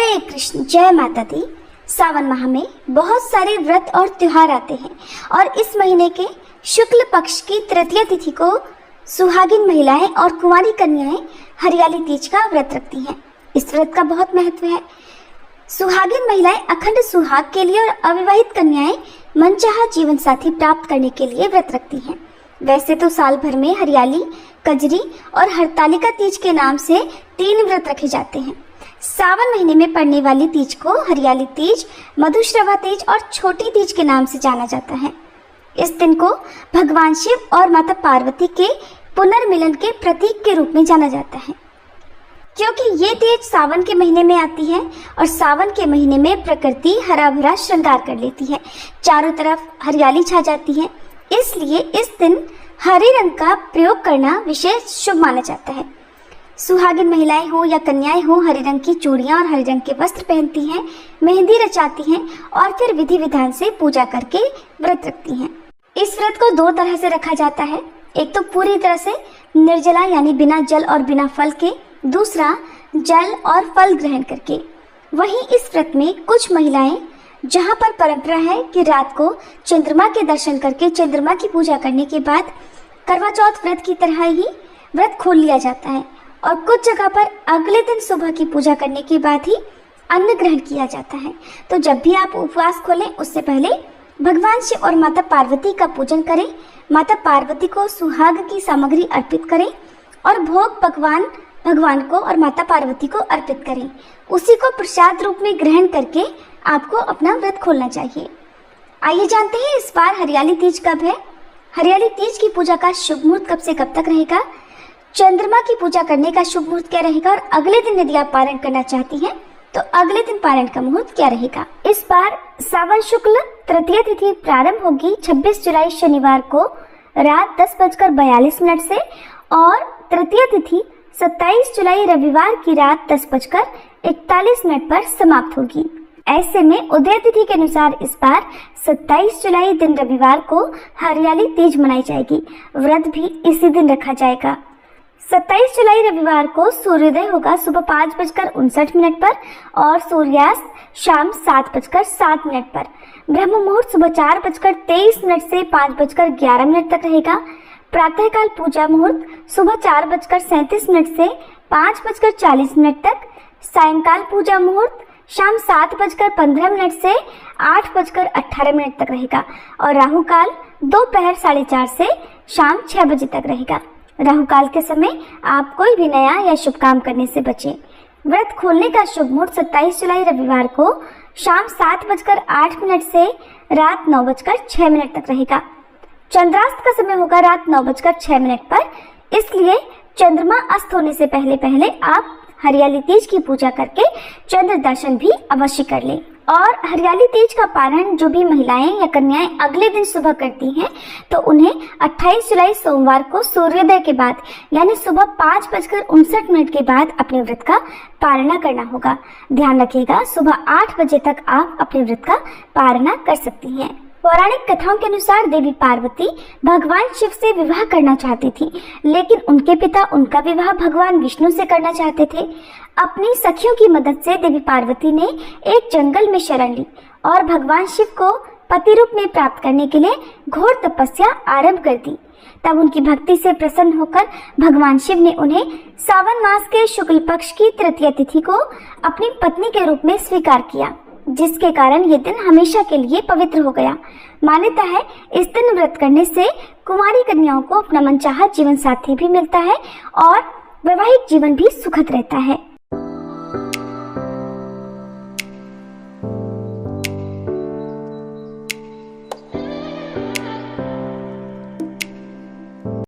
हरे कृष्ण, जय माता दी। सावन माह में बहुत सारे व्रत और त्योहार आते हैं और इस महीने के शुक्ल पक्ष की तृतीय तिथि को सुहागिन महिलाएं और कुंवारी कन्याएं हरियाली तीज का व्रत रखती हैं। इस व्रत का बहुत महत्व है। सुहागिन महिलाएं अखंड सुहाग के लिए और अविवाहित कन्याएं मनचाहा जीवन साथी प्राप्त करने के लिए व्रत रखती हैं। वैसे तो साल भर में हरियाली, कजरी और हरतालिका तीज के नाम से 3 व्रत रखे जाते हैं। सावन महीने में पड़ने वाली तीज को हरियाली तीज, मधुश्रवा तीज और छोटी तीज के नाम से जाना जाता है। इस दिन को भगवान शिव और माता पार्वती के पुनर्मिलन के प्रतीक के रूप में जाना जाता है। क्योंकि ये तीज सावन के महीने में आती है और सावन के महीने में प्रकृति हरा भरा श्रृंगार कर लेती है, चारों तरफ हरियाली छा जाती है, इसलिए इस दिन हरे रंग का प्रयोग करना विशेष शुभ माना जाता है। सुहागिन महिलाएं हो या कन्याएं हो हरे रंग की चूड़ियां और हरे रंग के वस्त्र पहनती हैं, मेहंदी रचाती हैं और फिर विधि विधान से पूजा करके व्रत रखती हैं। इस व्रत को 2 तरह से रखा जाता है। एक तो पूरी तरह से निर्जला यानी बिना जल और बिना फल के, दूसरा जल और फल ग्रहण करके। वहीं इस व्रत में कुछ महिलाएं, जहां पर परंपरा है कि रात को चंद्रमा के दर्शन करके चंद्रमा की पूजा करने के बाद करवा चौथ व्रत की तरह ही व्रत खोल लिया जाता है और कुछ जगह पर अगले दिन सुबह की पूजा करने के बाद ही अन्न ग्रहण किया जाता है। तो जब भी आप उपवास खोलें उससे पहले भगवान शिव और माता पार्वती का पूजन करें, माता पार्वती को सुहाग की सामग्री अर्पित करें और भोग पकवान भगवान को और माता पार्वती को अर्पित करें। उसी को प्रसाद रूप में ग्रहण करके आपको अपना व्रत खोलना चाहिए। आइए जानते हैं इस बार हरियाली तीज कब है। हरियाली तीज की पूजा का शुभ मुहूर्त कब से कब तक रहेगा, चंद्रमा की पूजा करने का शुभ मुहूर्त क्या रहेगा और अगले दिन यदि आप पारण करना चाहती हैं तो अगले दिन पारण का मुहूर्त क्या रहेगा। इस बार सावन शुक्ल तृतीय तिथि प्रारंभ होगी 26 जुलाई शनिवार को रात 10:42 से और तृतीय तिथि 27 जुलाई रविवार की रात 10:41 पर समाप्त होगी। ऐसे में उदय तिथि के अनुसार इस बार 27 जुलाई दिन रविवार को हरियाली तीज मनाई जाएगी। व्रत भी इसी दिन रखा जाएगा। 27 जुलाई रविवार को सूर्योदय होगा सुबह 5:59 पर और सूर्यास्त शाम 7:07 पर। ब्रह्म मुहूर्त सुबह 4:23 से 5:11 तक रहेगा। प्रातःकाल पूजा मुहूर्त सुबह 4:37 से 5:40 तक। सायंकाल पूजा मुहूर्त शाम 7:15 से 8:18 तक रहेगा और राहु काल दोपहर 4:30 से शाम 6 बजे तक रहेगा। राहु काल के समय आप कोई भी नया या शुभ काम करने से बचें। व्रत खोलने का शुभ मुहूर्त 27 जुलाई रविवार को शाम 7:08 से रात 9:06 तक रहेगा। चंद्रास्त का समय होगा रात 9:06 पर, इसलिए चंद्रमा अस्त होने से पहले पहले आप हरियाली तीज की पूजा करके चंद्र दर्शन भी अवश्य कर लें। और हरियाली तीज का पारण जो भी महिलाएं या कन्याएं अगले दिन सुबह करती हैं तो उन्हें 28 जुलाई सोमवार को सूर्योदय के बाद यानी सुबह 5:59 के बाद अपने व्रत का पारणा करना होगा। ध्यान रखिएगा, सुबह 8 बजे तक आप अपने व्रत का पारणा कर सकती हैं। पौराणिक कथाओं के अनुसार देवी पार्वती भगवान शिव से विवाह करना चाहती थी, लेकिन उनके पिता उनका विवाह भगवान विष्णु से करना चाहते थे। अपनी सखियों की मदद से देवी पार्वती ने एक जंगल में शरण ली और भगवान शिव को पति रूप में प्राप्त करने के लिए घोर तपस्या आरंभ कर दी। तब उनकी भक्ति से प्रसन्न होकर भगवान शिव ने उन्हें सावन मास के शुक्ल पक्ष की तृतीय तिथि को अपनी पत्नी के रूप में स्वीकार किया, जिसके कारण ये दिन हमेशा के लिए पवित्र हो गया। मान्यता है इस दिन व्रत करने से कुंवारी कन्याओं को अपना मनचाहा जीवन साथी भी मिलता है और वैवाहिक जीवन भी सुखद रहता है।